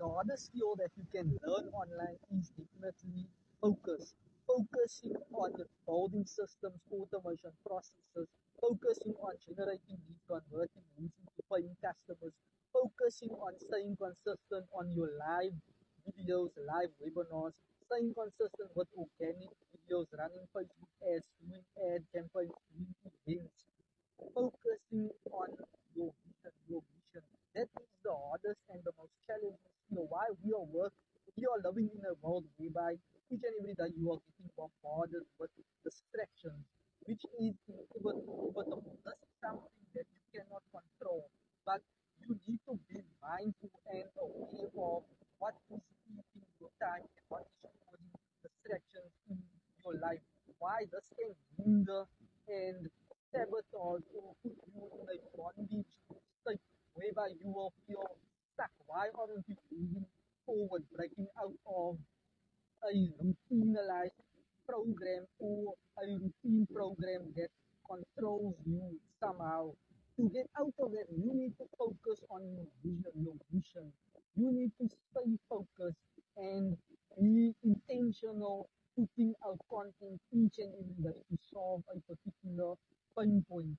The hardest skill that you can learn online is definitely focus. Focusing on building systems, automation processes, focusing on generating leads, converting leads into paying customers, focusing on staying consistent on your live videos, live webinars, staying consistent with organic videos, running Facebook ads, doing ad campaigns, doing events, focusing on your vision, your mission. That is the hardest and the most challenging skill. Why we are living in a world whereby each and every day you are getting bombarded with distractions, which is inevitable. This is something that you cannot control, but you need to be mindful and aware of what is eating your time and what is causing distractions in your life. Why this can hinder and sabotage or put you in a bondage state whereby you will feel stuck. Why aren't you moving forward, breaking out of a routinized program or a routine program that controls you somehow? To get out of that, you need to focus on your vision, your mission. You need to stay focused and be intentional, putting out content each and every day to solve a particular pain point.